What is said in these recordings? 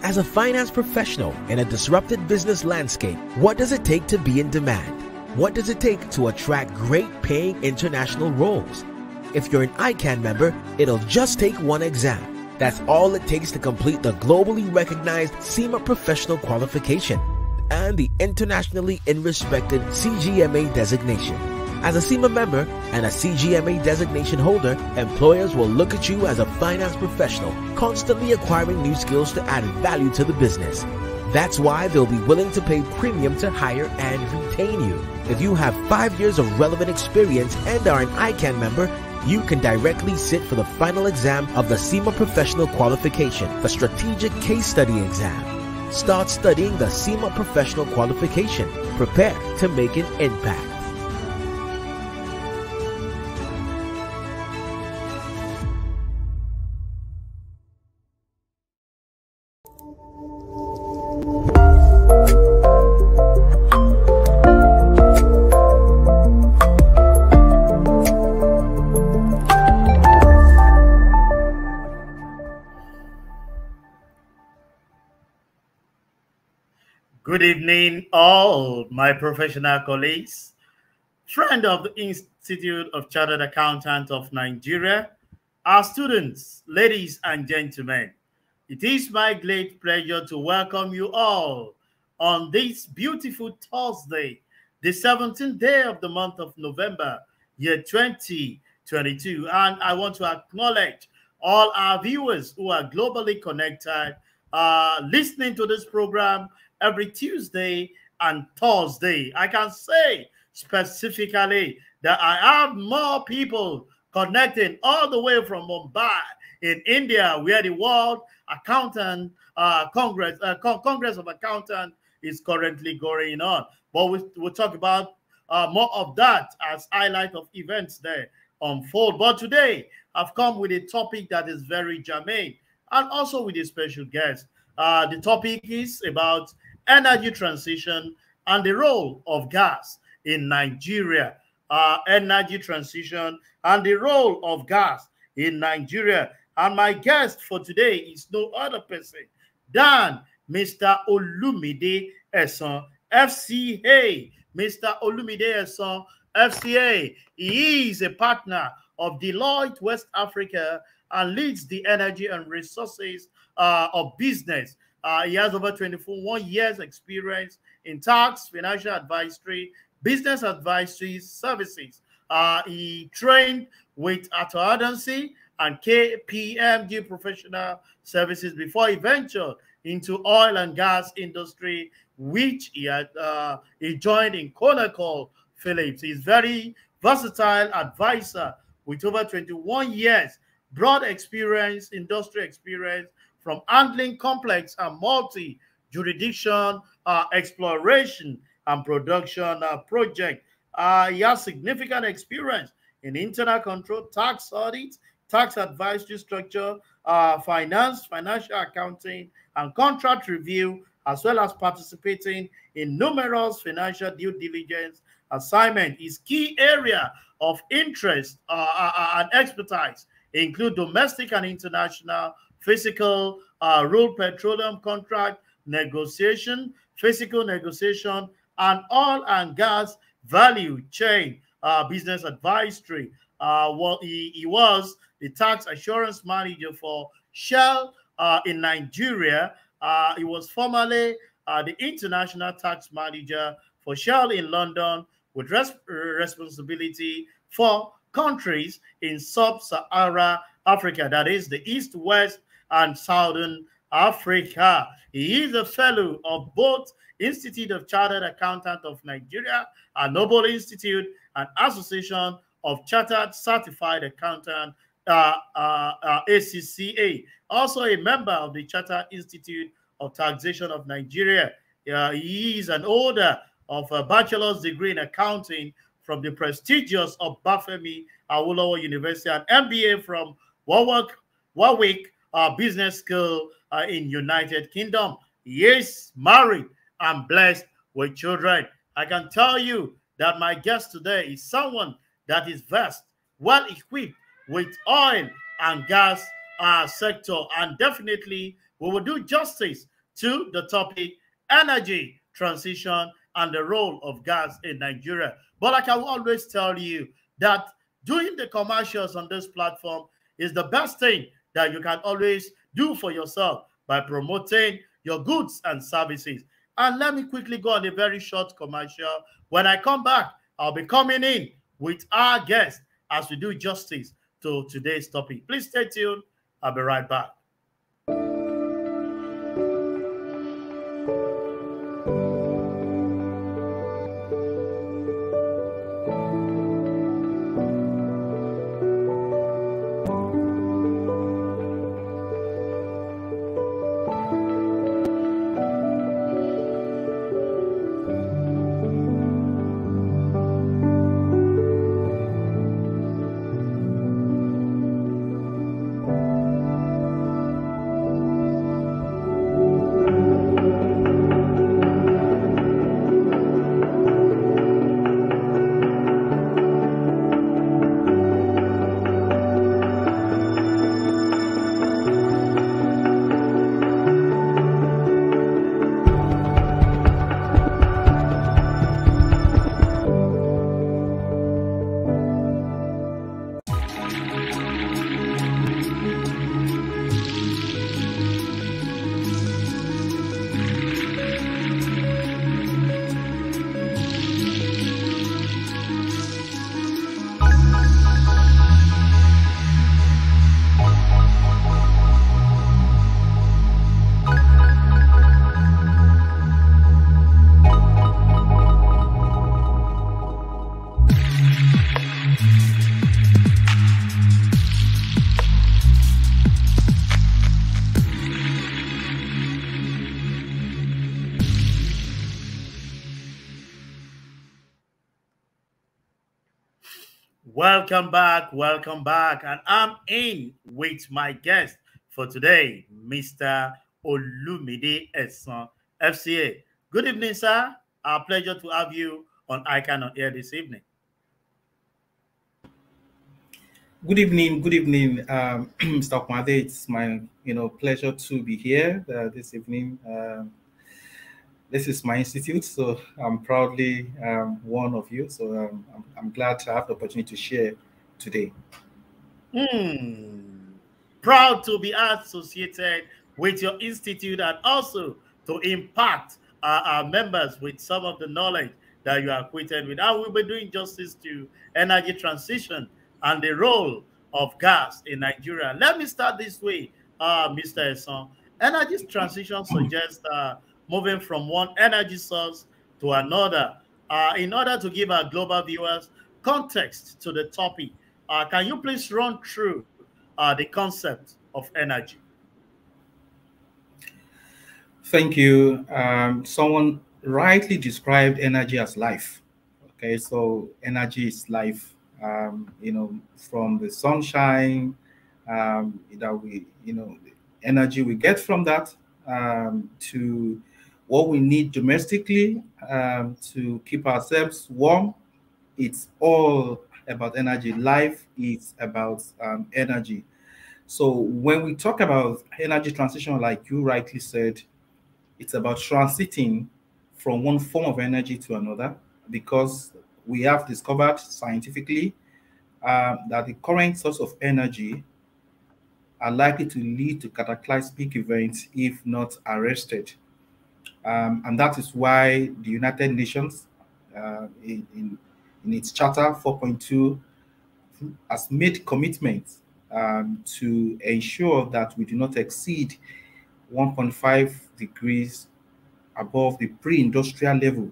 As a finance professional in a disrupted business landscape, what does it take to be in demand? What does it take to attract great paying international roles? If you're an ICAN member, it'll just take one exam. That's all it takes to complete the globally recognized CIMA professional qualification and the internationally respected CGMA designation. As a CIMA member and a CGMA designation holder, employers will look at you as a finance professional, constantly acquiring new skills to add value to the business. That's why they'll be willing to pay premium to hire and retain you. If you have 5 years of relevant experience and are an ICAN member, you can directly sit for the final exam of the CIMA Professional Qualification, the Strategic Case Study exam. Start studying the CIMA Professional Qualification. Prepare to make an impact. Good evening, all my professional colleagues, friend of the Institute of Chartered Accountants of Nigeria, our students, ladies and gentlemen. It is my great pleasure to welcome you all on this beautiful Thursday, the 17th day of the month of November, year 2022. And I want to acknowledge all our viewers who are globally connected, listening to this program every Tuesday and Thursday. I can say specifically that I have more people connecting all the way from Mumbai in India, where the World Accountant Congress of Accountants is currently going on. But we'll talk about more of that as highlight of events there unfold. But today, I've come with a topic that is very germane and also with a special guest. The topic is about energy transition and the role of gas in Nigeria. Energy transition and the role of gas in Nigeria. And my guest for today is no other person than Mr. Olumide Esan, FCA. Mr. Olumide Esan, FCA. He is a partner of Deloitte West Africa and leads the energy and resources of business. He has over 21 years experience in tax, financial advisory, business advisory services. He trained with Attorney and KPMG professional services before he ventured into oil and gas industry, which he joined in ConocoPhillips. He's very versatile advisor with over 21 years, broad experience, industry experience, from handling complex and multi-jurisdiction exploration and production project. He has significant experience in internal control, tax audit, tax advisory structure, finance, financial accounting, and contract review, as well as participating in numerous financial due diligence assignments. His key area of interest and expertise include domestic and international physical rule petroleum contract negotiation, physical negotiation, and oil and gas value chain business advisory. He was the tax assurance manager for Shell in Nigeria. He was formerly the international tax manager for Shell in London, with responsibility for countries in sub-Saharan Africa, that is the East, West, and Southern Africa. He is a fellow of both Institute of Chartered Accountants of Nigeria, a Noble Institute, an Association of Chartered Certified Accountant, ACCA. Also a member of the Chartered Institute of Taxation of Nigeria. He is an holder of a bachelor's degree in accounting from the prestigious Obafemi Awolowo University, and MBA from Warwick Business School in United Kingdom. He is married and blessed with children. I can tell you that my guest today is someone that is versed, well equipped with oil and gas sector, and definitely we will do justice to the topic energy transition and the role of gas in Nigeria. But like I will always tell you that doing the commercials on this platform is the best thing that you can always do for yourself by promoting your goods and services. And let me quickly go on a very short commercial. When I come back, I'll be coming in with our guest as we do justice to today's topic. Please stay tuned. I'll be right back. Welcome back, and I'm in with my guest for today, Mr. Olumide Esan, FCA. Good evening, sir. Our pleasure to have you on ICAN on Air this evening. Good evening, Mr. Kwade. It's my pleasure to be here this evening. This is my institute, so I'm proudly one of you. So I'm glad to have the opportunity to share today. Proud to be associated with your institute and also to impact our members with some of the knowledge that you are acquainted with. And we'll be doing justice to energy transition and the role of gas in Nigeria. Let me start this way, Mr. Esan. Energy transition suggests moving from one energy source to another. In order to give our global viewers context to the topic, can you please run through the concept of energy? Thank you. Someone rightly described energy as life. Okay, so energy is life. From the sunshine that we, the energy we get from that to what we need domestically to keep ourselves warm. It's all about energy. Life is about energy. So when we talk about energy transition, like you rightly said, it's about transiting from one form of energy to another, because we have discovered scientifically that the current source of energy are likely to lead to cataclysmic events if not arrested. And that is why the United Nations, in its Charter 4.2, has made commitments to ensure that we do not exceed 1.5 degrees above the pre-industrial level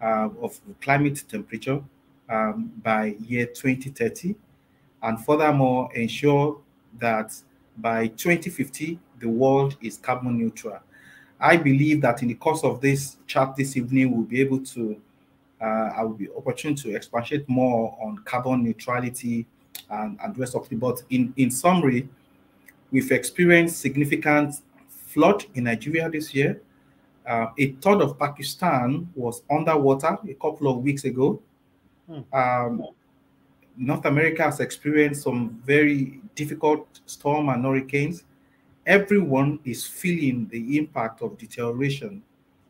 of climate temperature by year 2030, and furthermore ensure that by 2050 the world is carbon neutral. I believe that in the course of this chat this evening, we'll be able to, I will be opportune to expatiate more on carbon neutrality and the rest of it. But in summary, we've experienced significant flood in Nigeria this year. A third of Pakistan was underwater a couple of weeks ago. North America has experienced some very difficult storms and hurricanes. Everyone is feeling the impact of deterioration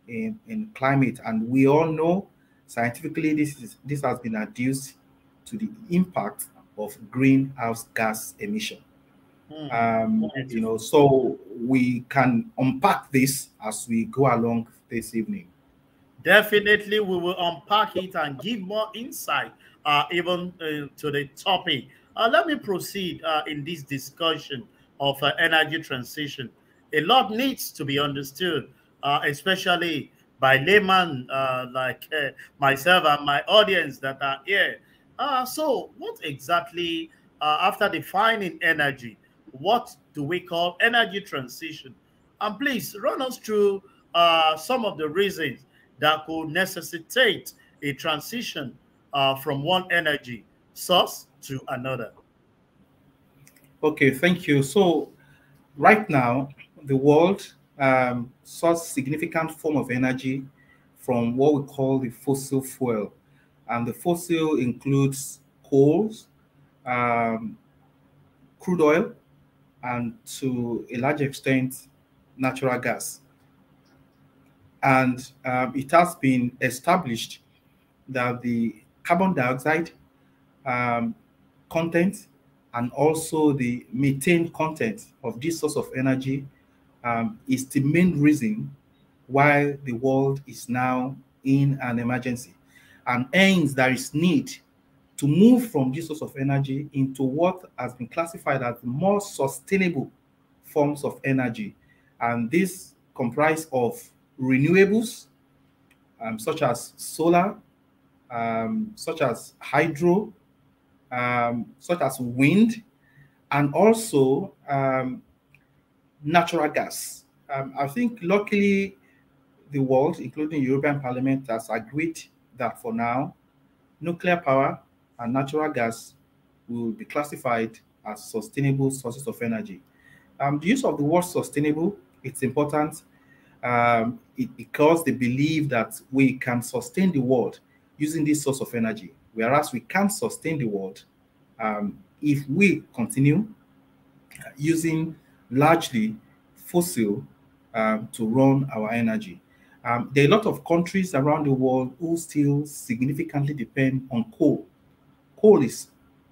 in climate, and we all know scientifically this has been adduced to the impact of greenhouse gas emission. So we can unpack this as we go along this evening. Definitely, we will unpack it and give more insight, even to the topic. Let me proceed in this discussion of energy transition. A lot needs to be understood, especially by laymen like myself and my audience that are here. So, what exactly, after defining energy, what do we call energy transition? And please run us through some of the reasons that could necessitate a transition from one energy source to another. Okay, thank you. So right now, the world sources significant form of energy from what we call the fossil fuel. And the fossil includes coals, crude oil, and to a large extent, natural gas. And it has been established that the carbon dioxide content and also the methane content of this source of energy is the main reason why the world is now in an emergency. And hence there is need to move from this source of energy into what has been classified as more sustainable forms of energy. And this comprise of renewables, such as solar, such as hydro, such as wind, and also natural gas. I think luckily the world, including European Parliament, has agreed that for now, nuclear power and natural gas will be classified as sustainable sources of energy. The use of the word sustainable, it's important because they believe that we can sustain the world using this source of energy, whereas we can't sustain the world if we continue using largely fossil to run our energy. There are a lot of countries around the world who still significantly depend on coal. Coal is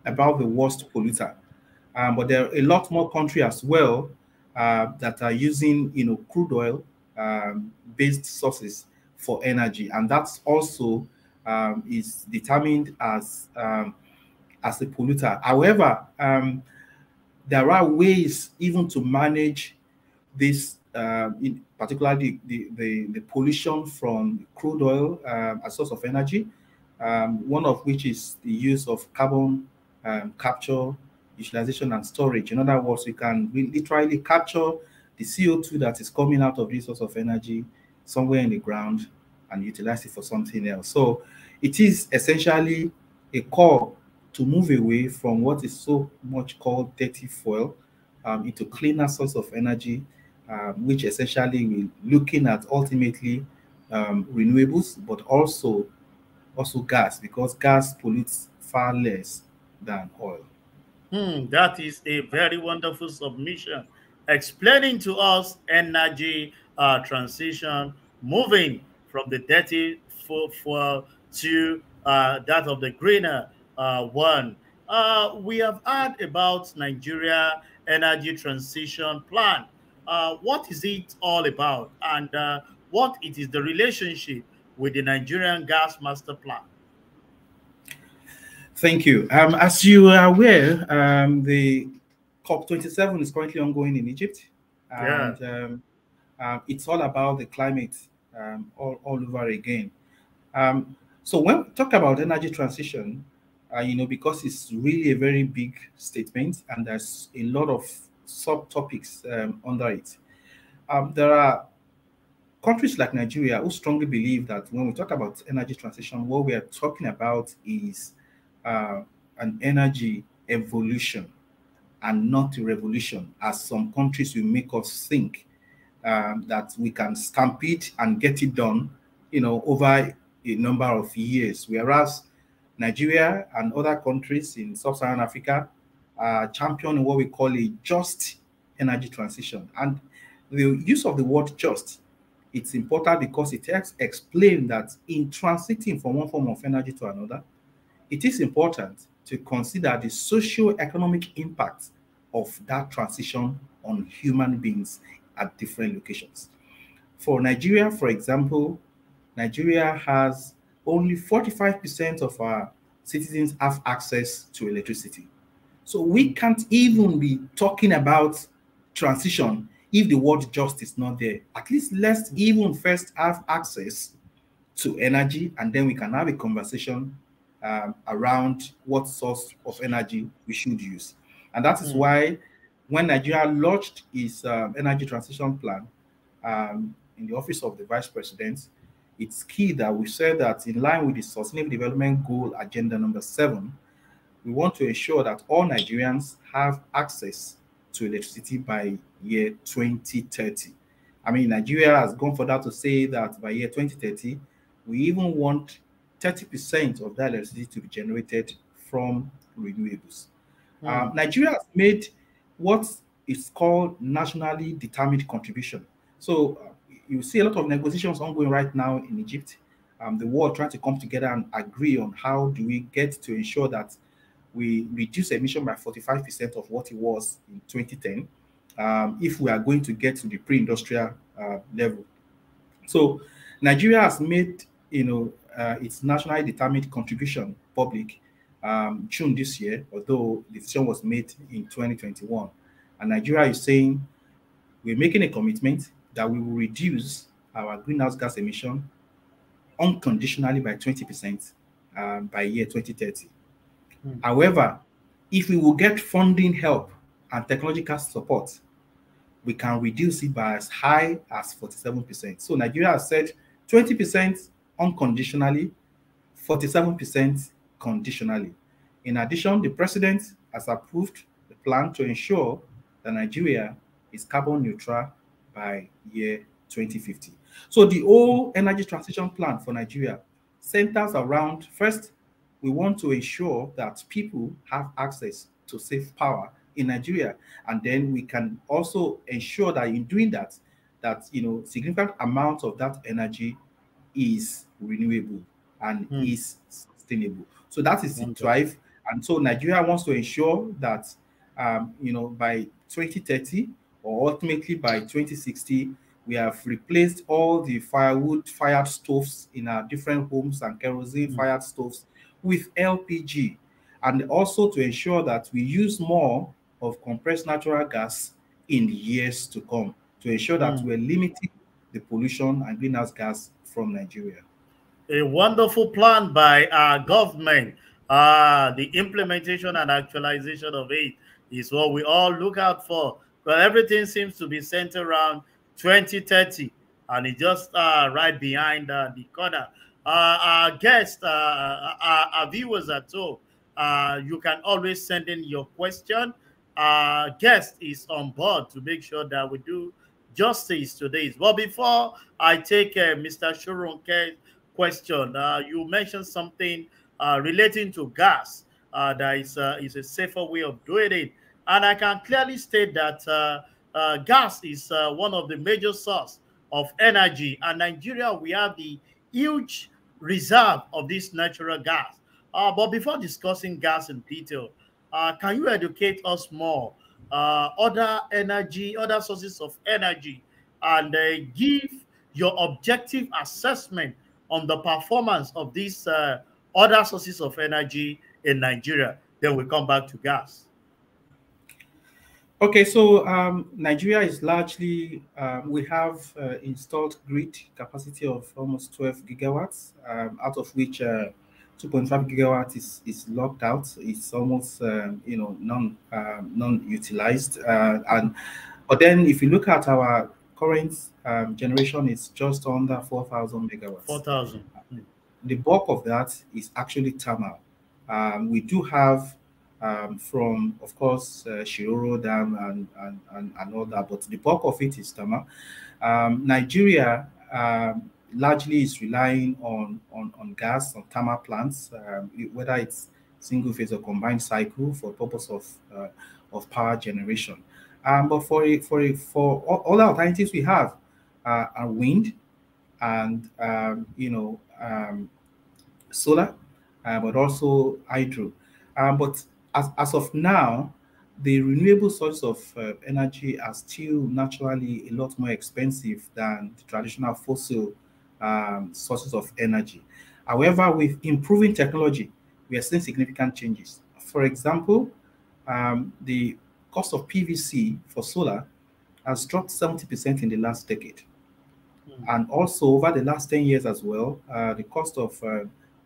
about the worst polluter, but there are a lot more countries as well that are using, crude oil based sources for energy, and that's also is determined as a polluter. However, there are ways even to manage this, particularly the pollution from crude oil as source of energy. One of which is the use of carbon capture, utilization, and storage. In other words, you can literally capture the CO2 that is coming out of this source of energy somewhere in the ground and utilize it for something else. So it is essentially a call to move away from what is so much called dirty fuel into cleaner source of energy, which essentially we're looking at ultimately renewables, but also gas, because gas pollutes far less than oil. That is a very wonderful submission, explaining to us energy transition, moving from the dirty fuel to that of the greener one. We have heard about Nigeria energy transition plan. What is it all about, and what it is the relationship with the Nigerian gas master plan? Thank you. As you are aware, the COP27 is currently ongoing in Egypt, Yeah. and it's all about the climate all over again. So when we talk about energy transition, because it's really a very big statement and there's a lot of subtopics under it. There are countries like Nigeria who strongly believe that when we talk about energy transition, what we are talking about is an energy evolution and not a revolution, as some countries will make us think that we can stampede and get it done, over a number of years. Whereas Nigeria and other countries in sub-Saharan Africa are championing what we call a just energy transition. And the use of the word just, it's important because it helps explain that in transiting from one form of energy to another, it is important to consider the socio-economic impact of that transition on human beings at different locations. For Nigeria, for example, Nigeria has only 45% of our citizens have access to electricity. So we can't even be talking about transition if the word just is not there. At least let's even first have access to energy, and then we can have a conversation around what source of energy we should use. And that is why when Nigeria launched its energy transition plan in the office of the vice president, it's key that we said that in line with the Sustainable Development Goal Agenda number 7, we want to ensure that all Nigerians have access to electricity by year 2030. I mean, Nigeria has gone further to say that by year 2030, we even want 30% of that electricity to be generated from renewables. Nigeria has made what is called nationally determined contribution. So you see a lot of negotiations ongoing right now in Egypt. The world trying to come together and agree on how do we get to ensure that we reduce emission by 45% of what it was in 2010 if we are going to get to the pre-industrial level. So Nigeria has made its nationally determined contribution public June this year, although the decision was made in 2021. And Nigeria is saying we're making a commitment that we will reduce our greenhouse gas emission unconditionally by 20% by year 2030. However, if we will get funding help and technological support, we can reduce it by as high as 47%. So Nigeria has said 20% unconditionally, 47% conditionally. In addition, the president has approved the plan to ensure that Nigeria is carbon neutral by year 2050. So the whole energy transition plan for Nigeria centers around, first, we want to ensure that people have access to safe power in Nigeria. And then we can also ensure that in doing that, significant amount of that energy is renewable and is sustainable. So that is the drive. And so Nigeria wants to ensure that, by 2030 or ultimately by 2060, we have replaced all the fired stoves in our different homes and kerosene fired stoves with LPG, and also to ensure that we use more of compressed natural gas in the years to come to ensure that we're limiting the pollution and greenhouse gas from Nigeria. A wonderful plan by our government. The implementation and actualization of it is what we all look out for. But everything seems to be centered around 2030, and it's just right behind the corner. Our guests, our viewers at home, you can always send in your question. Our guest is on board to make sure that we do justice to this. But before I take Mr. Shoronke's question, you mentioned something relating to gas. That is a safer way of doing it. And I can clearly state that gas is one of the major sources of energy. And Nigeria, we have the huge reserve of this natural gas. But before discussing gas in detail, can you educate us more? Other sources of energy, and give your objective assessment on the performance of these other sources of energy in Nigeria. Then we come back to gas. Okay, so Nigeria is largely, we have installed grid capacity of almost 12 gigawatts, out of which 2.5 gigawatts is locked out. It's almost, non-utilized. But then if you look at our current generation, it's just under 4,000 megawatts. 4,000. The bulk of that is actually thermal. We do have from, of course, Shiroro Dam and all that, but the bulk of it is thermal. Nigeria largely is relying on gas, on thermal plants, whether it's single phase or combined cycle for purpose of power generation. But for all the alternatives we have are wind and solar, but also hydro. But as of now, the renewable sources of energy are still naturally a lot more expensive than the traditional fossil sources of energy. However, with improving technology, we are seeing significant changes. For example, the cost of PVC for solar has dropped 70% in the last decade. And also over the last 10 years as well, the cost of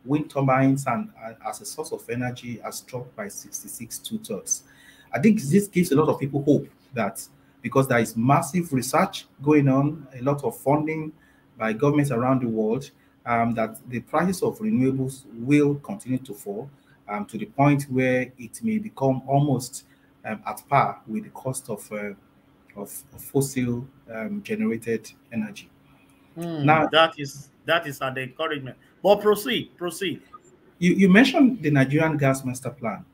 wind turbines and as a source of energy has dropped by 66 two-thirds. I think this gives a lot of people hope that because there is massive research going on, a lot of funding by governments around the world, that the prices of renewables will continue to fall to the point where it may become almost at par with the cost of fossil generated energy. Now, that is an encouragement. But proceed. You mentioned the Nigerian gas master plan.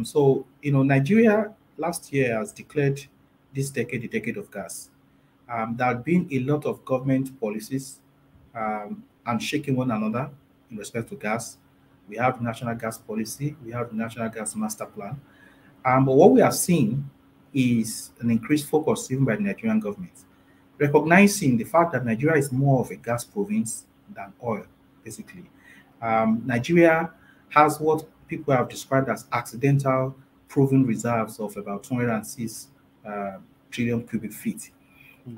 So, Nigeria last year has declared this decade the decade of gas. There have been a lot of government policies and shaking one another in respect to gas. We have the national gas policy, we have the national gas master plan. But what we are seeing is an increased focus even by the Nigerian government, recognizing the fact that Nigeria is more of a gas province than oil, basically. Nigeria has what people have described as accidental proven reserves of about 206 trillion cubic feet.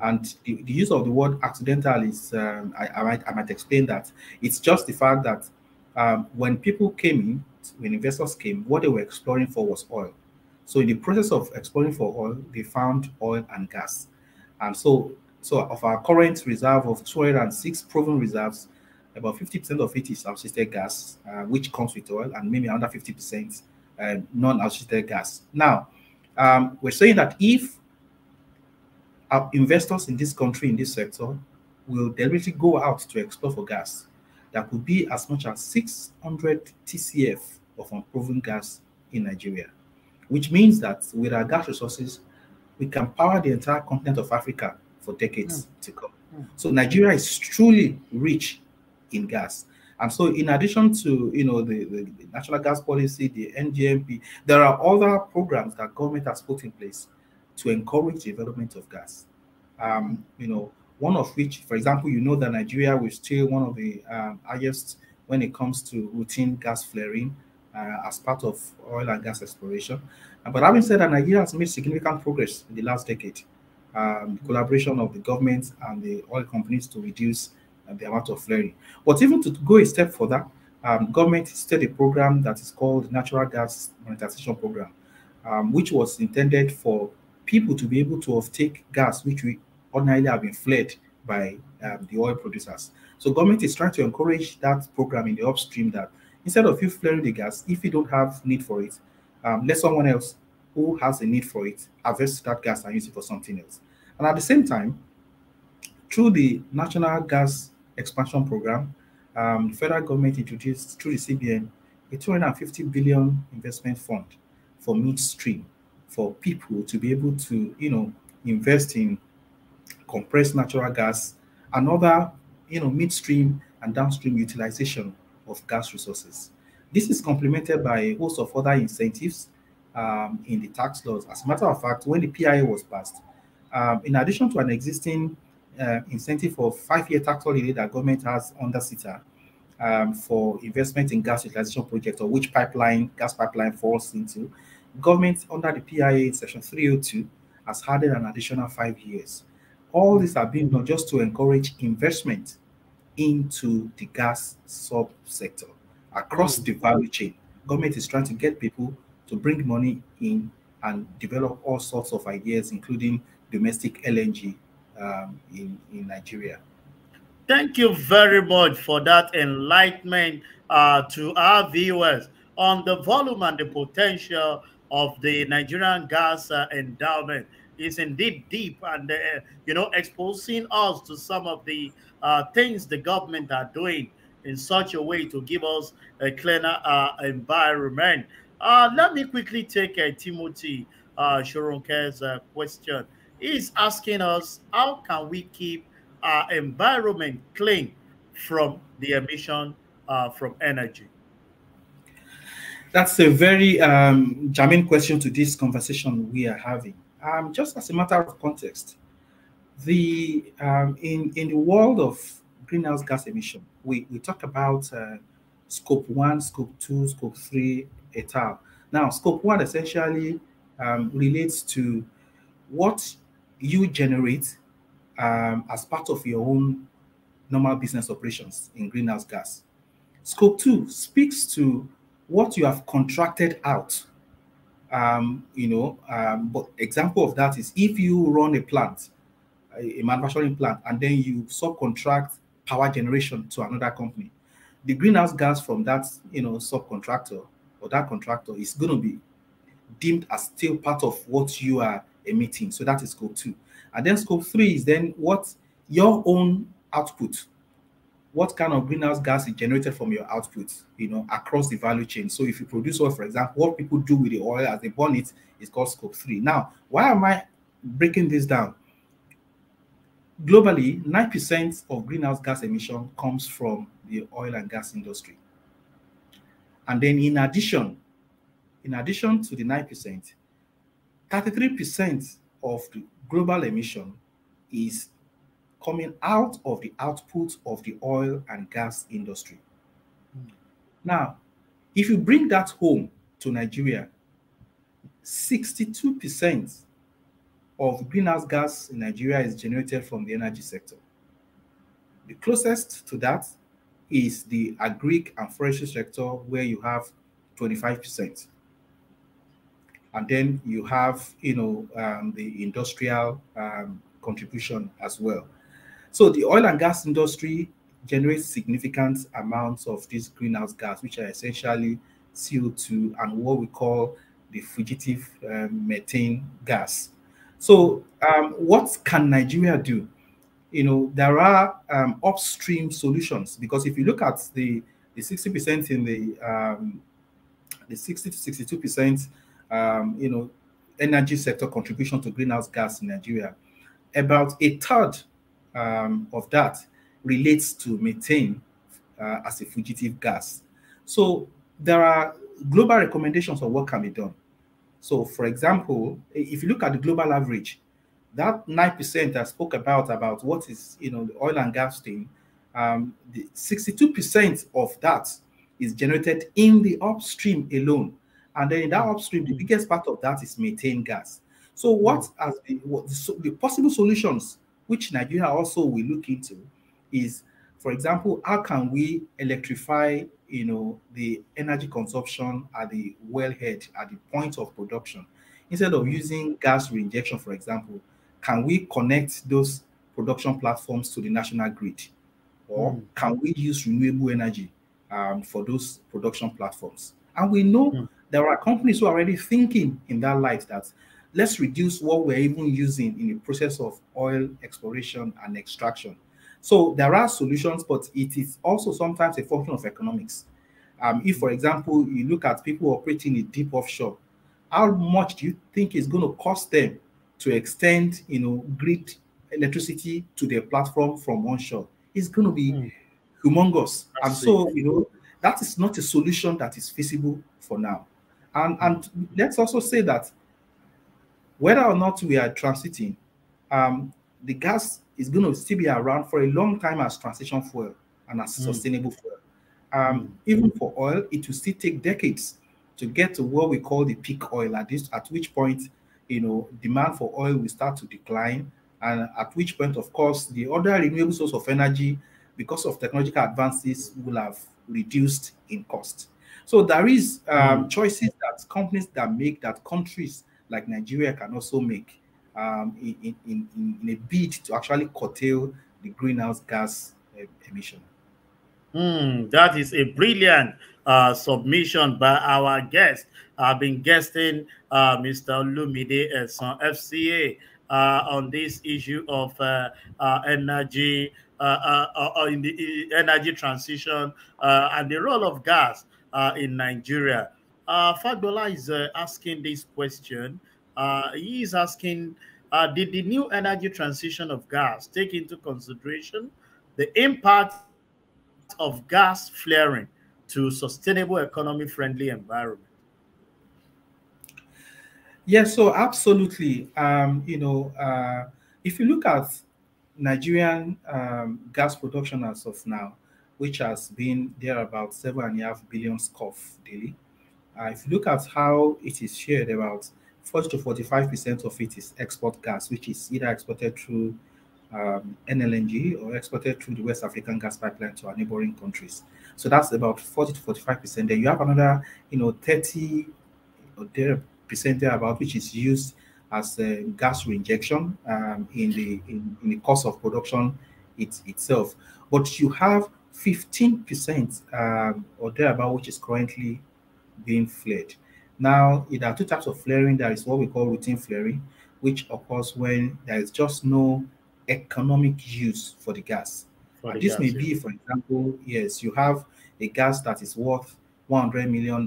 And the use of the word accidental is, I might explain that. It's just the fact that when people came in, when investors came, what they were exploring for was oil. So in the process of exploring for oil, they found oil and gas. And so of our current reserve of 206 proven reserves, about 50% of it is associated gas, which comes with oil, and maybe another 50% non-associated gas. Now, we're saying that if our investors in this country, in this sector, will deliberately go out to explore for gas, there could be as much as 600 TCF of unproven gas in Nigeria, which means that with our gas resources, we can power the entire continent of Africa for decades to come. So Nigeria is truly rich in gas. And so in addition to the national gas policy, the NGMP, there are other programs that government has put in place to encourage the development of gas. One of which, for example, that Nigeria is still one of the highest when it comes to routine gas flaring as part of oil and gas exploration. But having said that, Nigeria has made significant progress in the last decade. The collaboration of the government and the oil companies to reduce the amount of flaring. But even to go a step further, government started a program that is called Natural Gas Monetization Program, which was intended for people to be able to offtake gas, which we ordinarily have been flared by the oil producers. So government is trying to encourage that program in the upstream, that instead of you flaring the gas, if you don't have need for it, let someone else who has a need for it harvest that gas and use it for something else. And at the same time, through the National Gas Expansion Program, the federal government introduced through the CBN a 250 billion investment fund for midstream, for people to be able to, invest in compressed natural gas and other, midstream and downstream utilization of gas resources. This is complemented by a host of other incentives in the tax laws. As a matter of fact, when the PIA was passed, in addition to an existing incentive for 5-year tax holiday that government has under CETA for investment in gas utilization projects, or which gas pipeline falls into, government under the PIA in section 302 has added an additional 5 years. All these are being done just to encourage investment into the gas subsector across the value chain. Government is trying to get people to bring money in and develop all sorts of ideas, including domestic LNG in Nigeria. Thank you very much for that enlightenment to our viewers on the volume and the potential of the Nigerian gas endowment. Is indeed deep, and exposing us to some of the things the government are doing in such a way to give us a cleaner environment. Let me quickly take Timothy Shoronke's question. He's asking us, how can we keep our environment clean from the emission from energy? That's a very germane question to this conversation we are having. Just as a matter of context, the in the world of greenhouse gas emission, we talk about scope 1, scope 2, scope 3, et al. Now, scope 1 essentially relates to what you generate as part of your own normal business operations in greenhouse gas. Scope 2 speaks to what you have contracted out. But example of that is if you run a plant, a manufacturing plant, and then you subcontract power generation to another company, the greenhouse gas from that subcontractor or that contractor is going to be deemed as still part of what you are emitting. So that is scope 2. And then scope 3 is then what your own output, what kind of greenhouse gas is generated from your output, across the value chain. So if you produce oil, for example, what people do with the oil as they burn it is called scope 3. Now, why am I breaking this down? Globally, 9% of greenhouse gas emission comes from the oil and gas industry. And then in addition to the 9%, 33% of the global emission is coming out of the output of the oil and gas industry. Now, if you bring that home to Nigeria, 62% of greenhouse gas in Nigeria is generated from the energy sector. The closest to that is the agric and forestry sector, where you have 25%. And then you have, the industrial contribution as well. So the oil and gas industry generates significant amounts of this greenhouse gas, which are essentially CO2 and what we call the fugitive methane gas. So what can Nigeria do? There are upstream solutions, because if you look at the 60% in the 60 to 62%, energy sector contribution to greenhouse gas in Nigeria, about a third of that relates to methane as a fugitive gas. So there are global recommendations of what can be done. So, for example, if you look at the global average, that 9% I spoke about what is, the oil and gas thing, the 62% of that is generated in the upstream alone. And then in that upstream, the biggest part of that is methane gas. So what the possible solutions, which Nigeria also will look into, is, for example, how can we electrify, the energy consumption at the wellhead, at the point of production? Instead of using gas reinjection, for example, can we connect those production platforms to the national grid? Or can we use renewable energy for those production platforms? And we know there are companies who are already thinking in that light, that let's reduce what we're even using in the process of oil exploration and extraction. So there are solutions, but it is also sometimes a function of economics. If, for example, you look at people operating in deep offshore, how much do you think it's going to cost them to extend, grid electricity to their platform from onshore? It's going to be humongous. And so, that is not a solution that is feasible for now. And let's also say that whether or not we are transiting, the gas is going to still be around for a long time as transition fuel and as sustainable fuel. Even for oil, it will still take decades to get to what we call the peak oil, at which point demand for oil will start to decline, and at which point, of course, the other renewable source of energy, because of technological advances, will have reduced in cost. So there is choices that companies that make, that countries like Nigeria can also make in a bid to actually curtail the greenhouse gas emission. That is a brilliant submission by our guest. I've been guesting Mr. Lumide Esan, FCA, on this issue of energy in the energy transition and the role of gas in Nigeria. Fagbola is asking this question. He is asking, did the new energy transition of gas take into consideration the impact of gas flaring to sustainable economy-friendly environment? Yes, so absolutely. If you look at Nigerian gas production as of now, which has been there about 7.5 billion scoff daily. If you look at how it is shared, about 40 to 45% of it is export gas, which is either exported through NLNG or exported through the West African gas pipeline to our neighboring countries. So that's about 40 to 45%. Then you have another, 30 or there percent thereabout, which is used as gas reinjection in the course of production itself. But you have 15% or thereabout, which is currently being flared. Now, there are two types of flaring. There is what we call routine flaring, which occurs when there is just no economic use for the gas. For And the this gas, may yeah. be, for example, yes, you have a gas that is worth $100 million,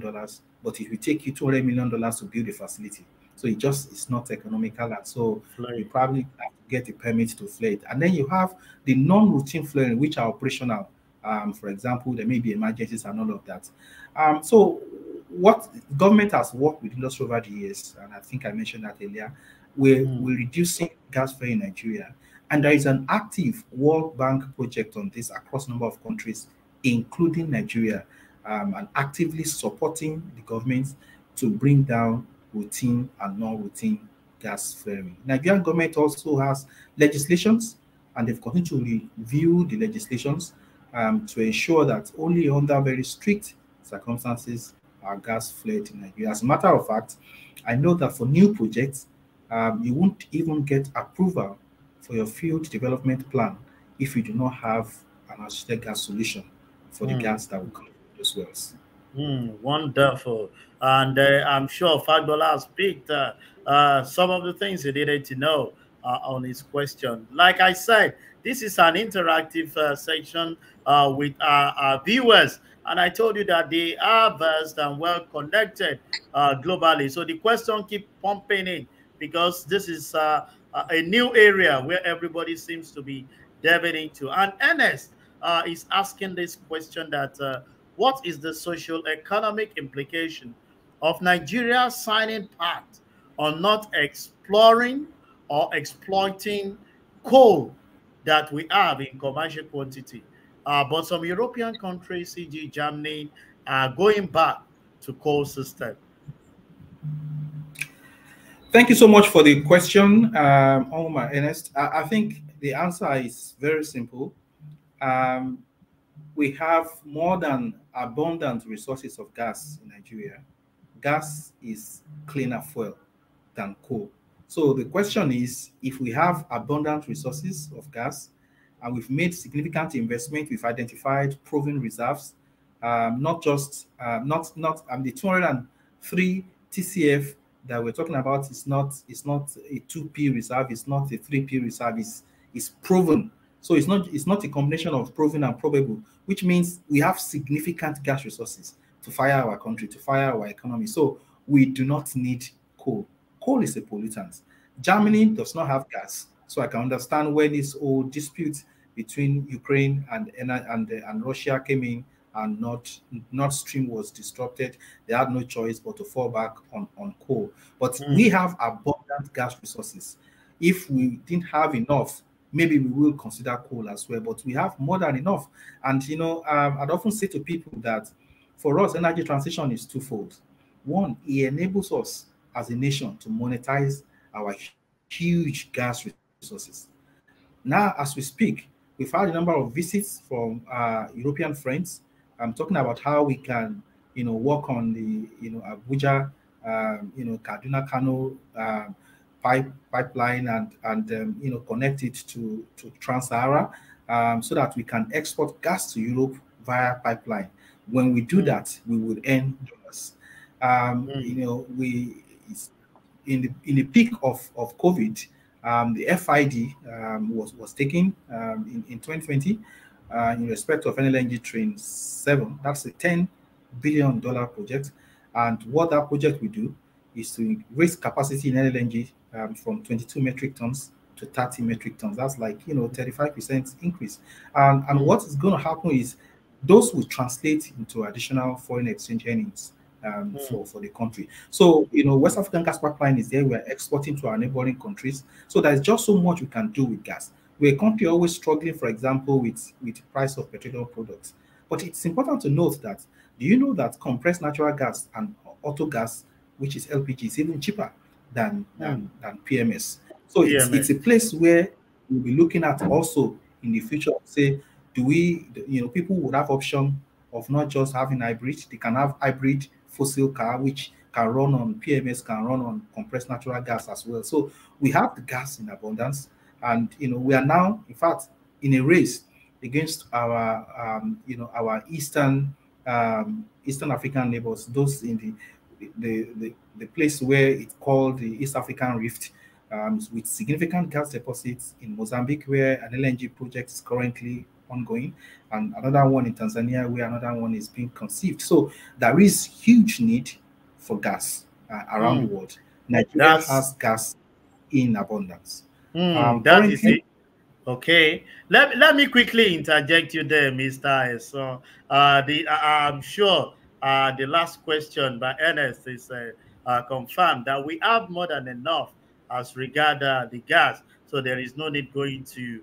but it will take you $200 million to build a facility. So it's not economical, and so you Flaring. probably have to get a permit to flare it. And then you have the non-routine flaring, which are operational. For example, there may be emergencies and all of that. So what government has worked with industry over the years, and I think I mentioned that earlier, we're reducing gas flaring in Nigeria. And there is an active World Bank project on this across a number of countries, including Nigeria, and actively supporting the government to bring down routine and non-routine gas flaring. Nigerian government also has legislations, and they've continued to review the legislations to ensure that only under very strict circumstances are gas flared in Nigeria. As a matter of fact, I know that for new projects, you won't even get approval for your field development plan if you do not have an associated gas solution for the gas that will come from those wells. Wonderful. And I'm sure Fagbola has picked some of the things he needed to know on his question. Like I said, this is an interactive section with our viewers. And I told you that they are versed and well connected globally. So the question keep pumping in because this is a new area where everybody seems to be delving into. And Ernest is asking this question that what is the social economic implication of Nigeria signing pact on not exploring or exploiting coal that we have in commercial quantity? But some European countries, e.g. Germany, are going back to coal system. Thank you so much for the question, Omar Ernest. I think the answer is very simple. We have more than abundant resources of gas in Nigeria. Gas is cleaner fuel than coal. So the question is, if we have abundant resources of gas and we've made significant investment, we've identified proven reserves, not just the 203 TCF that we're talking about is not a 2P reserve, it's not a 3P reserve, it's proven. So it's not a combination of proven and probable, which means we have significant gas resources to fire our country, to fire our economy. So we do not need coal. Coal is a pollutant. Germany does not have gas. So I can understand when this old dispute between Ukraine and Russia came in and Nord Stream was disrupted. They had no choice but to fall back on coal. But we have abundant gas resources. If we didn't have enough, maybe we will consider coal as well, but we have more than enough. And, I'd often say to people that for us, energy transition is twofold. One, it enables us as a nation to monetize our huge gas resources. Now, as we speak, we've had a number of visits from European friends. I'm talking about how we can, work on the, Abuja, Kaduna Kano pipeline and connect it to Trans-Sahara, so that we can export gas to Europe via pipeline. When we do that, we will earn dollars. We in the peak of COVID, the FID was taken in 2020 in respect of LNG Train 7. That's a $10 billion project. And what that project will do is to raise capacity in LNG from 22 metric tons to 30 metric tons. That's like, 35% increase. And what is going to happen is those will translate into additional foreign exchange earnings for the country. So, West African gas pipeline is there. We're exporting to our neighboring countries. So there's just so much we can do with gas. We're a country always struggling, for example, with the price of petroleum products. But it's important to note that, do you know that compressed natural gas and auto gas, which is LPG, is even cheaper than PMS? So it's a place where we'll be looking at also in the future, say, do we, people would have option of not just having hybrid, they can have hybrid fossil car, which can run on PMS, can run on compressed natural gas as well. So we have the gas in abundance, and we are now, in fact, in a race against our our Eastern African neighbors, those in the place where it's called the East African Rift, with significant gas deposits in Mozambique, where an LNG project is currently ongoing, and another one in Tanzania, where another one is being conceived. So there is huge need for gas around the world. Nigeria has gas in abundance. That is it. Okay, let me quickly interject you there, Mr. So I'm sure the last question by Ernest is confirmed that we have more than enough as regard the gas, so there is no need going to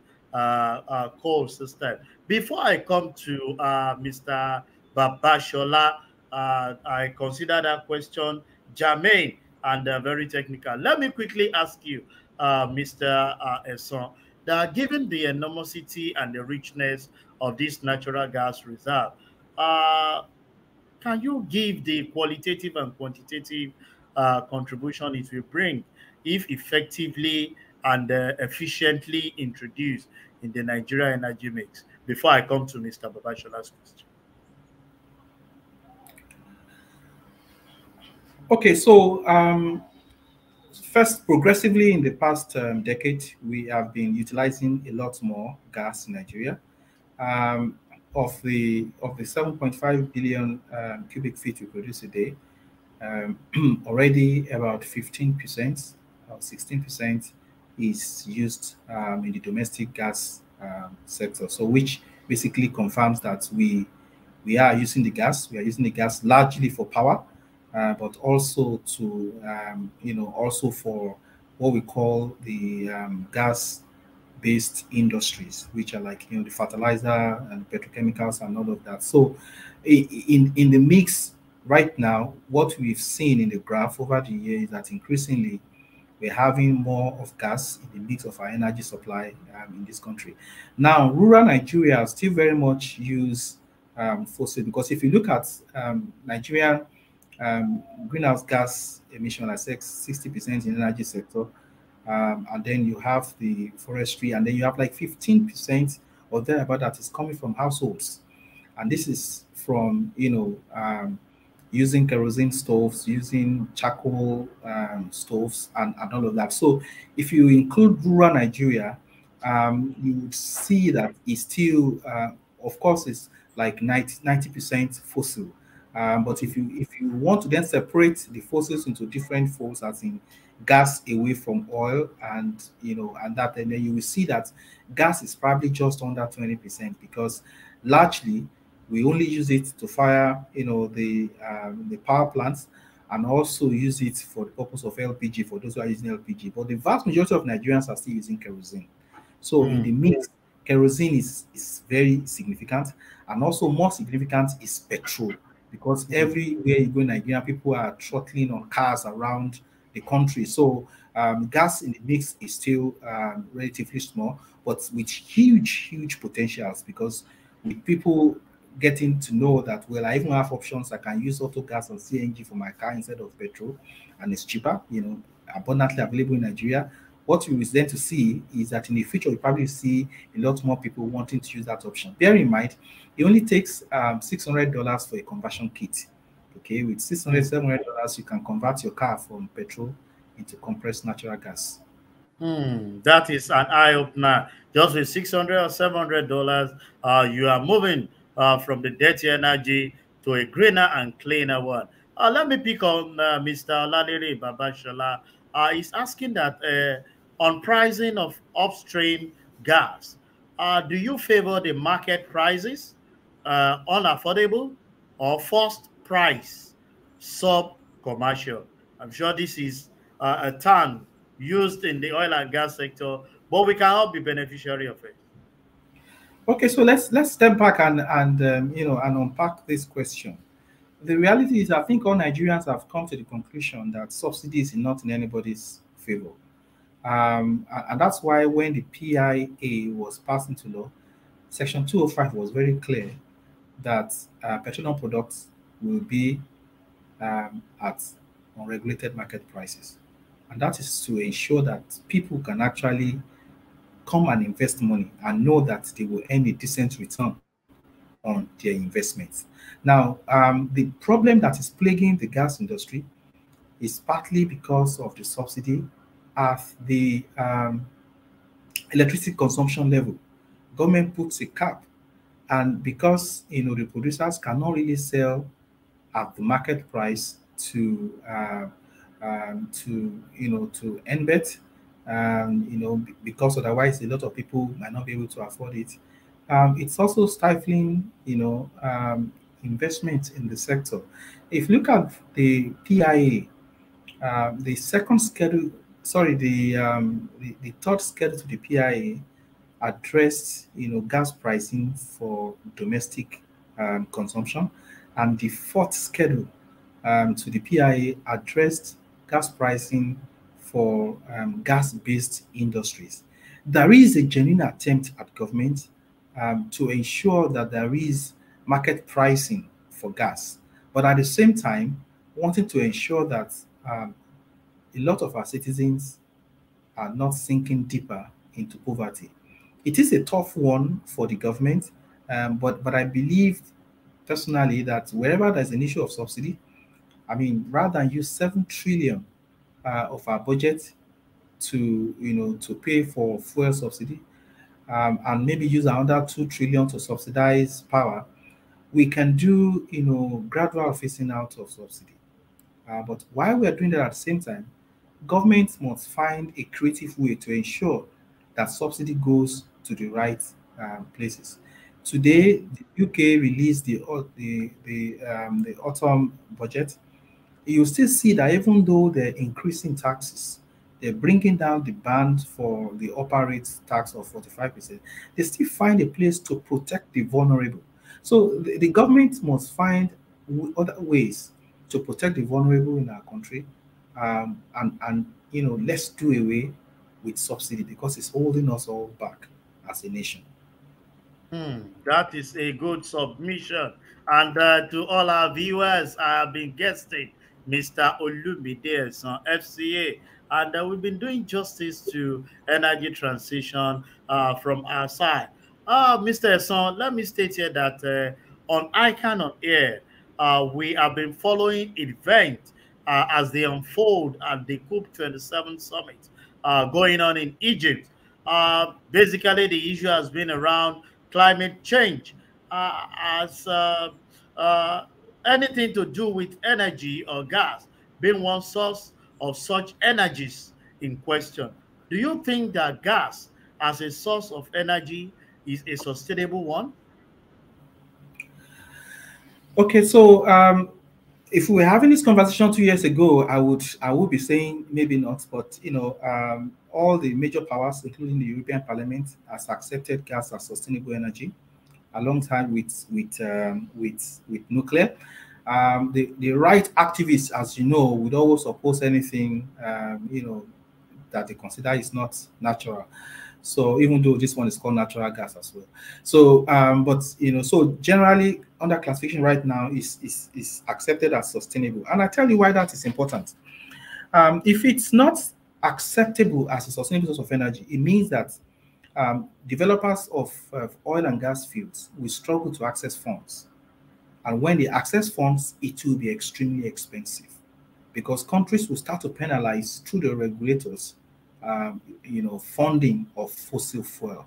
coal system. Before I come to Mr. Babashola, I consider that question germane and very technical. Let me quickly ask you, Mr. Esson, that given the enormosity and the richness of this natural gas reserve, can you give the qualitative and quantitative contribution it will bring if effectively and efficiently introduced in the Nigeria energy mix, before I come to Mr. Babashola's question? Okay, so first, progressively in the past decade, we have been utilizing a lot more gas in Nigeria. Of the 7.5 billion cubic feet we produce a day, already about 15% or 16% is used in the domestic gas sector. So, which basically confirms that we are using the gas. We are using the gas largely for power, but also to also for what we call the gas-based industries, which are like the fertilizer and petrochemicals and all of that. So, in the mix right now, what we've seen in the graph over the years is that increasingly we're having more of gas in the mix of our energy supply in this country. Now, rural Nigeria still very much use fossil, because if you look at Nigerian greenhouse gas emission, I said 60% in the energy sector, and then you have the forestry, and then you have like 15% or thereabout that is coming from households, and this is from using kerosene stoves, using charcoal stoves, and all of that. So if you include rural Nigeria, you would see that it's still, of course, it's like 90% fossil. But if you want to then separate the fossils into different folds, as in gas away from oil and that, and then you will see that gas is probably just under 20%, because largely we only use it to fire the power plants, and also use it for the purpose of LPG for those who are using LPG. But the vast majority of Nigerians are still using kerosene. So in the mix, kerosene is very significant, and also more significant is petrol, because everywhere you go in Nigeria, people are throttling on cars around the country. So gas in the mix is still relatively small, but with huge potentials, because with people getting to know that, well, I even have options. I can use auto gas or CNG for my car instead of petrol, and it's cheaper, abundantly available in Nigeria. What we will then to see is that in the future, we probably see a lot more people wanting to use that option. Bear in mind, it only takes $600 for a conversion kit. Okay, with $700, you can convert your car from petrol into compressed natural gas. That is an eye opener. Just with $600 or $700, you are moving from the dirty energy to a greener and cleaner one. Let me pick on Mr. Oladere Babashola. He's asking that on pricing of upstream gas, do you favor the market prices, unaffordable, or first price, sub commercial? I'm sure this is a term used in the oil and gas sector, but we can all be beneficiary of it. Okay, so let's step back and unpack this question. The reality is, I think all Nigerians have come to the conclusion that subsidies is not in anybody's favor. And that's why when the PIA was passed into law, Section 205 was very clear that petroleum products will be at unregulated market prices. And that is to ensure that people can actually come and invest money and know that they will earn a decent return on their investments. Now, the problem that is plaguing the gas industry is partly because of the subsidy at the electricity consumption level. Government puts a cap, and because the producers cannot really sell at the market price to NBET, because otherwise a lot of people might not be able to afford it. It's also stifling, investment in the sector. If you look at the PIA, the second schedule, sorry, the third schedule to the PIA addressed, gas pricing for domestic consumption, and the fourth schedule to the PIA addressed gas pricing for gas-based industries. There is a genuine attempt at government to ensure that there is market pricing for gas, but at the same time, wanting to ensure that a lot of our citizens are not sinking deeper into poverty. It is a tough one for the government, but I believe personally that wherever there's an issue of subsidy, I mean, rather than use 7 trillion of our budget to pay for fuel subsidy, and maybe use another 2 trillion to subsidize power, we can do gradual phasing out of subsidy. But while we are doing that at the same time, government must find a creative way to ensure that subsidy goes to the right places. Today, the UK released the autumn budget. You still see that even though they're increasing taxes, they're bringing down the band for the upper rate tax of 45%, they still find a place to protect the vulnerable. So the government must find other ways to protect the vulnerable in our country, and let's do away with subsidy, because it's holding us all back as a nation. That is a good submission. And to all our viewers, I have been guesting Mr. Olumide on FCA, and we've been doing justice to energy transition from our side. Mr. Son, let me state here that on ICAN on Air, we have been following events as they unfold at the COP27 summit going on in Egypt. Basically, the issue has been around climate change as anything to do with energy or gas being one source of such energies in question. Do you think that gas as a source of energy is a sustainable one? Okay, so if we were having this conversation 2 years ago, I would be saying maybe not, but all the major powers, including the European Parliament, has accepted gas as sustainable energy, alongside with nuclear. The right activists, as you know, would always oppose anything, that they consider is not natural. So even though this one is called natural gas as well. So, but so generally under classification right now is accepted as sustainable. And I tell you why that is important. If it's not acceptable as a sustainable source of energy, it means that developers of oil and gas fields will struggle to access funds. And when they access funds, it will be extremely expensive because countries will start to penalize through the regulators, funding of fossil fuel.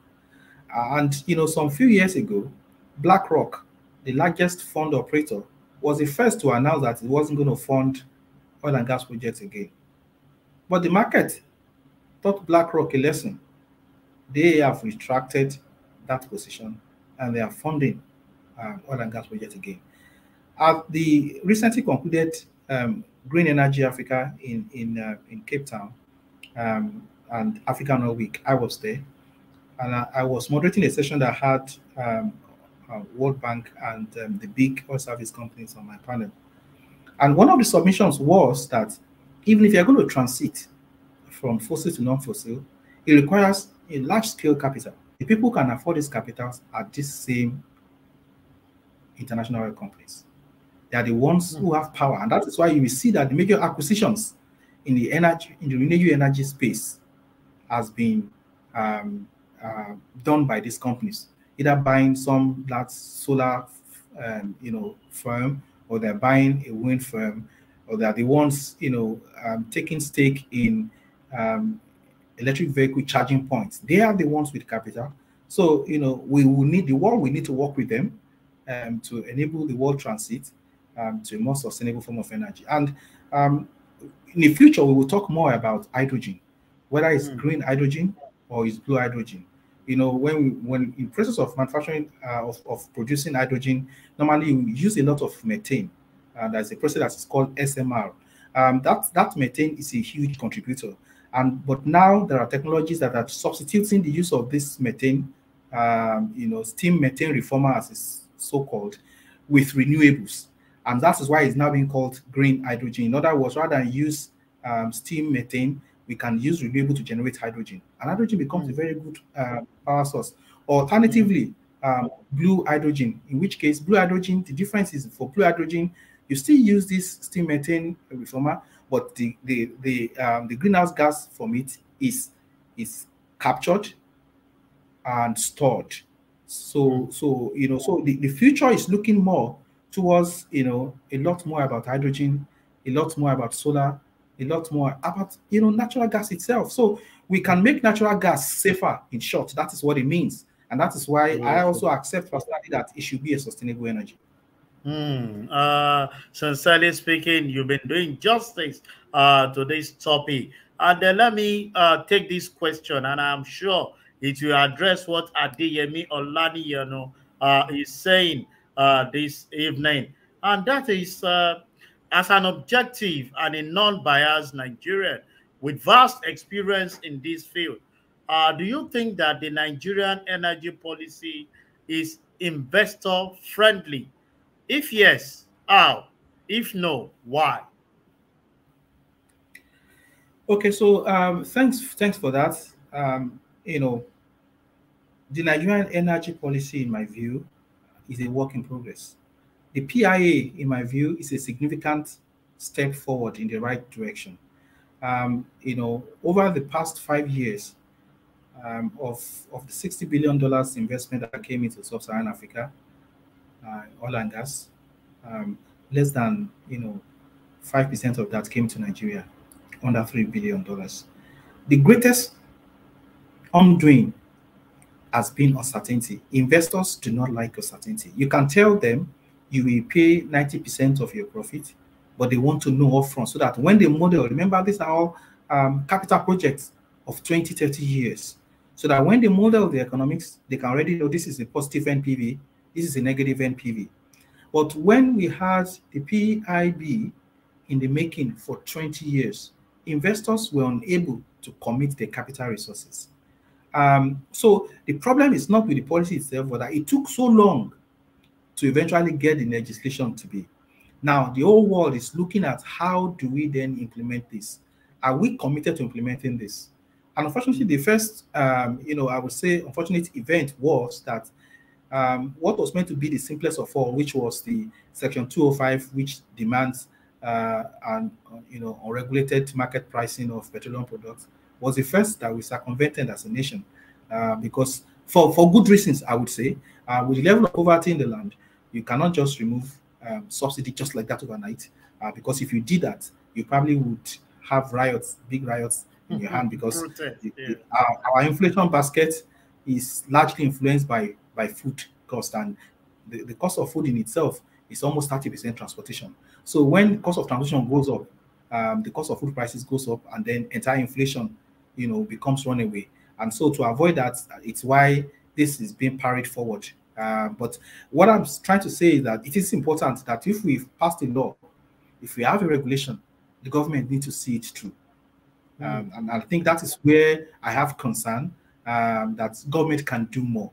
And, some few years ago, BlackRock, the largest fund operator, was the first to announce that it wasn't going to fund oil and gas projects again. But the market taught BlackRock a lesson. They have retracted that position and they are funding oil and gas projects again. At the recently concluded Green Energy Africa in Cape Town and Africa Oil Week, I was there, and I was moderating a session that had World Bank and the big oil service companies on my panel. And one of the submissions was that even if you're going to transit from fossil to non-fossil, it requires a large-scale capital. The people who can afford these capitals are these same international oil companies. They are the ones who have power, and that is why you will see that the major acquisitions in the renewable energy space has been done by these companies, either buying some large solar, firm, or they're buying a wind firm, or they're the ones, taking stake in electric vehicle charging points. They are the ones with capital. So, we will need the world. We need to work with them to enable the world transit to a more sustainable form of energy. And in the future, we will talk more about hydrogen, whether it's green hydrogen or it's blue hydrogen. When in process of manufacturing of producing hydrogen, normally we use a lot of methane. There's a process that is called SMR. That methane is a huge contributor. But now there are technologies that are substituting the use of this methane, steam methane reformer, as it's so called, with renewables. And that is why it's now being called green hydrogen. In other words, rather than use steam methane, we can use renewable to generate hydrogen. And hydrogen becomes a very good power source. Alternatively, blue hydrogen, in which case blue hydrogen, the difference is for blue hydrogen, you still use this steam methane reformer, but the greenhouse gas from it is captured and stored. So the future is looking more towards, a lot more about hydrogen, a lot more about solar, a lot more about, natural gas itself. So we can make natural gas safer, in short. That is what it means. And that is why I also accept personally that it should be a sustainable energy. Sincerely speaking, you've been doing justice to this topic. And then let me take this question, and I'm sure it will address what Adeyemi Olani is saying this evening. And that is, as an objective and a non-biased Nigerian with vast experience in this field, do you think that the Nigerian energy policy is investor friendly? If yes, how? If no, why? Okay, so thanks for that. The Nigerian energy policy, in my view, is a work in progress. The PIA, in my view, is a significant step forward in the right direction. Over the past 5 years, of the $60 billion investment that came into sub-Saharan Africa, oil and gas, less than 5% of that came to Nigeria, under $3 billion. The greatest undoing has been uncertainty. Investors do not like uncertainty. You can tell them you will pay 90% of your profit, but they want to know upfront so that when they model, remember these are all capital projects of 20, 30 years, so that when they model the economics, they can already know this is a positive NPV, this is a negative NPV. But when we had the PIB in the making for 20 years, investors were unable to commit their capital resources. So the problem is not with the policy itself, but that it took so long to eventually get the legislation to be. Now, the whole world is looking at how do we then implement this? Are we committed to implementing this? And unfortunately, the first, I would say, unfortunate event was that what was meant to be the simplest of all, which was the Section 205, which demands unregulated market pricing of petroleum products, was the first that we circumvented as a nation, because for good reasons, I would say, with the level of poverty in the land, you cannot just remove subsidy just like that overnight, because if you did that, you probably would have riots, big riots in your hand, because our inflation basket is largely influenced by food cost, and the cost of food in itself is almost 30% transportation. So when the cost of transportation goes up, the cost of food prices goes up, and then entire inflation, becomes runaway. And so to avoid that, it's why this is being carried forward. But what I'm trying to say is that it is important that if we've passed a law, if we have a regulation, the government needs to see it through. And I think that is where I have concern, that government can do more,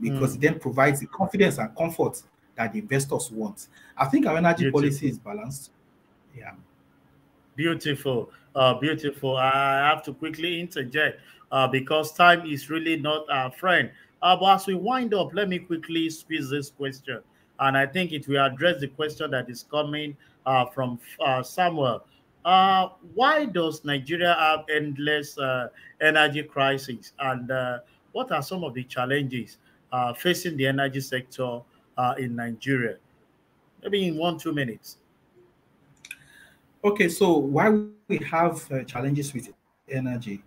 because it then provides the confidence and comfort that the investors want. I think our energy policy is balanced. Yeah. Beautiful. Beautiful. I have to quickly interject because time is really not our friend. But as we wind up, let me quickly squeeze this question. And I think it will address the question that is coming from Samuel. Why does Nigeria have endless energy crisis? And what are some of the challenges facing the energy sector in Nigeria? Maybe in 1-2 minutes. Okay, so why we have challenges with energy,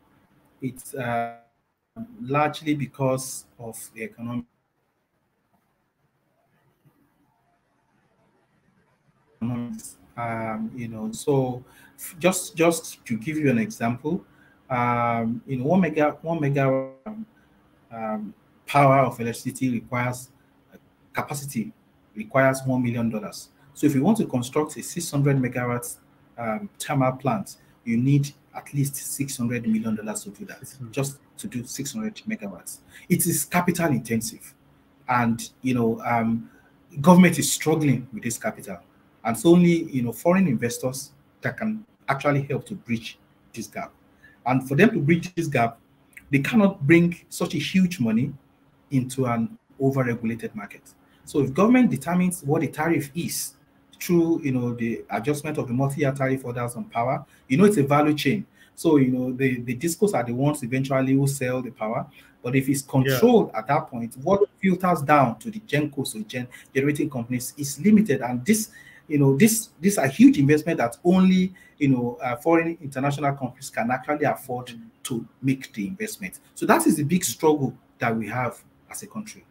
it's largely because of the economics. So just to give you an example, 1 megawatt power of electricity requires capacity requires $1 million. So if you want to construct a 600 megawatts thermal plant, you need at least $600 million to do that, just to do 600 megawatts. It is capital intensive, and government is struggling with this capital, and it's only foreign investors that can actually help to bridge this gap. And for them to bridge this gap, they cannot bring such a huge money into an over-regulated market. So if government determines what the tariff is through the adjustment of the multi-year tariff orders on power, it's a value chain. So the discos are the ones eventually who sell the power. But if it's controlled at that point, what filters down to the GenCos, so generating companies, is limited. And this these are huge investment that only foreign international companies can actually afford to make the investment. So that is the big struggle that we have as a country.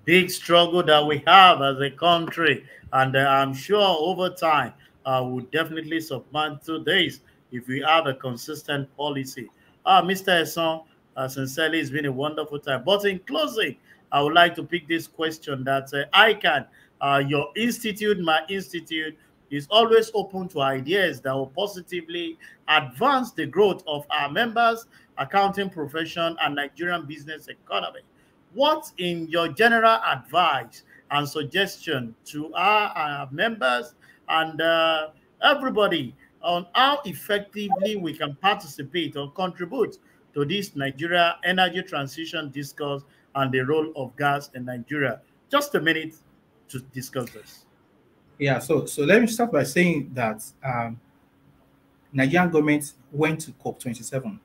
Big struggle that we have as a country, and I'm sure over time we'll definitely submit to this if we have a consistent policy. Mr. Esson, sincerely, it's been a wonderful time. But in closing, I would like to pick this question that ICAN, your institute, my institute, is always open to ideas that will positively advance the growth of our members, accounting profession, and Nigerian business economy. What, in your general advice and suggestion to our members and everybody on how effectively we can participate or contribute to this Nigeria energy transition discourse and the role of gas in Nigeria? Just a minute to discuss this. Yeah, so let me start by saying that Nigerian government went to COP27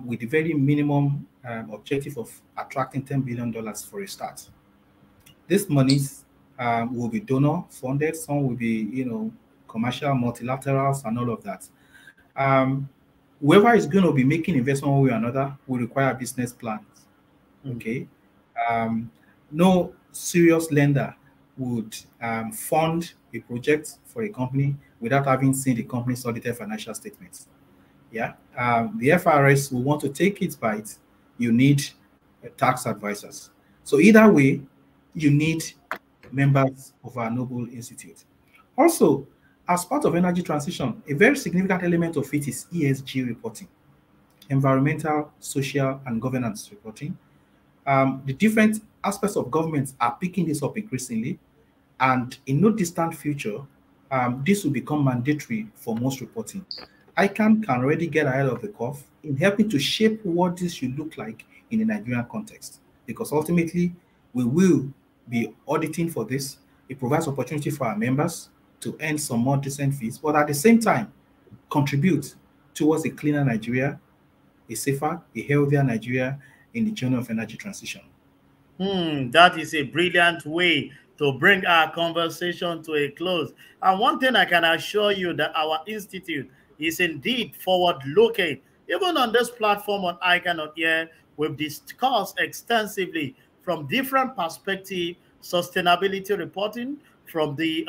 with the very minimum objective of attracting $10 billion for a start. These monies will be donor funded, some will be, commercial, multilaterals, and all of that. Whoever is going to be making investment one way or another will require business plans. Okay. No serious lender would fund a project for a company without having seen the company's audited financial statements. Yeah, the FRS will want to take its bite. You need tax advisors. So either way, you need members of our noble institute. Also, as part of energy transition, a very significant element of it is ESG reporting, environmental, social, and governance reporting. The different aspects of government are picking this up increasingly, And in no distant future, this will become mandatory for most reporting. ICAN can already get ahead of the curve in helping to shape what this should look like in a Nigerian context, because ultimately we will be auditing for this. It provides opportunity for our members to earn some more decent fees, but at the same time, contribute towards a cleaner Nigeria, a safer, a healthier Nigeria in the journey of energy transition. That is a brilliant way to bring our conversation to a close. And one thing I can assure you that our institute is indeed forward-looking. Even on this platform on ICAN on Air, we've discussed extensively from different perspectives, sustainability reporting from the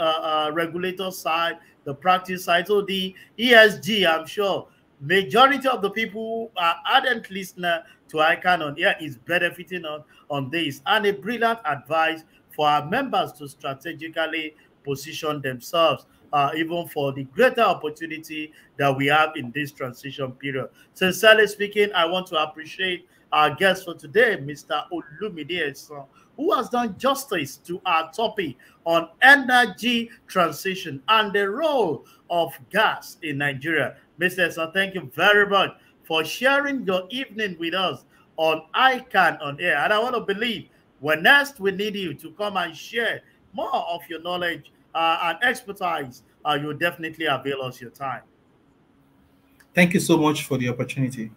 regulator side, the practice side, so the ESG, I'm sure majority of the people who are ardent listener to ICAN on Air is benefiting on this, and a brilliant advice for our members to strategically position themselves, even for the greater opportunity that we have in this transition period. Sincerely speaking, I want to appreciate our guest for today, Mr. Olumide Esan, who has done justice to our topic on energy transition and the role of gas in Nigeria. Mr. Esan, thank you very much for sharing your evening with us on ICAN on Air. And I want to believe when next we need you to come and share more of your knowledge and expertise, you will definitely avail us your time. Thank you so much for the opportunity.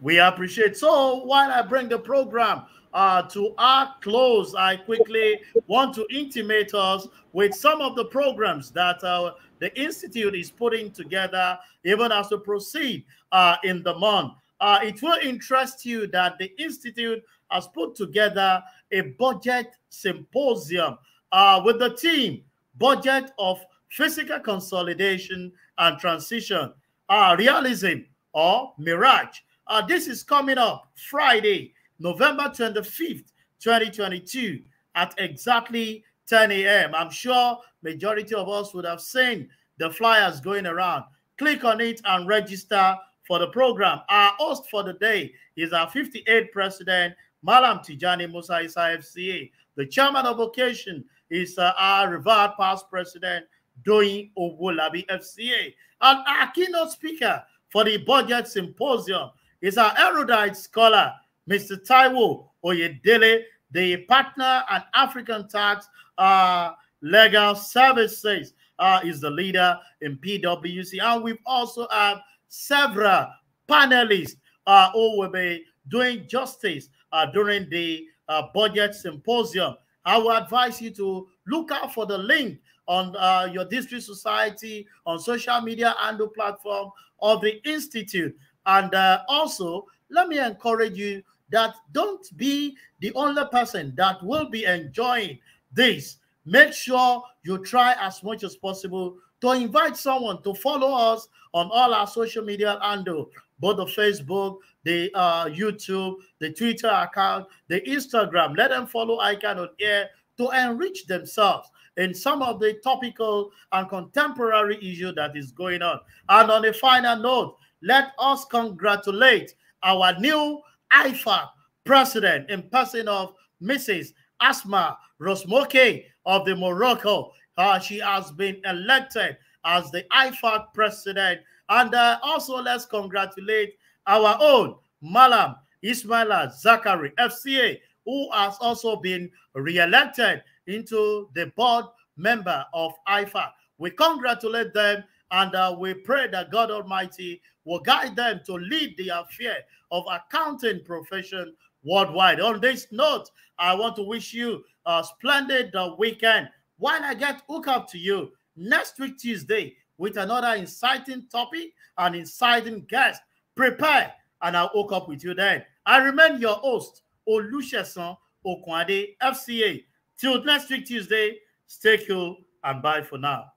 We appreciate. So while I bring the program to our close, I quickly want to intimate us with some of the programs that the Institute is putting together, even as we proceed in the month. It will interest you that the Institute has put together a budget symposium with the theme, Budget of Physical Consolidation and Transition, Realism or Mirage. This is coming up Friday, November 25th, 2022 at exactly 10 a.m. I'm sure majority of us would have seen the flyers going around. Click on it and register for the program. Our host for the day is our 58th president, Malam Tijani Musa Isa FCA. The chairman of occasion is our revered past president, Doyin Owolabi FCA. And our keynote speaker for the budget symposium is our erudite scholar, Mr. Taiwo Oyedele, the partner and African tax legal services, is the leader in PwC. And we've also have several panelists who will be doing justice during the budget symposium. I will advise you to look out for the link on your district society, on social media and the platform of the Institute. And also, let me encourage you that don't be the only person that will be enjoying this. Make sure you try as much as possible to invite someone to follow us on all our social media handles, both the Facebook, the YouTube, the Twitter account, the Instagram. Let them follow ICAN on Air to enrich themselves in some of the topical and contemporary issue that is going on. And on a final note, let us congratulate our new IFAC president in person of Mrs. Asma Rosmoke of the Morocco. She has been elected as the IFAC president. And also let's congratulate our own Malam Ismaila Zakari FCA, who has also been re-elected into the board member of IFAC. We congratulate them and we pray that God Almighty will guide them to lead the affair of accounting profession worldwide. On this note, I want to wish you a splendid weekend. While I get hooked up to you next week Tuesday with another inciting topic and inciting guest, prepare and I'll hook up with you then. I remain your host, Olusegun Okwade FCA. Till next week Tuesday, stay cool and bye for now.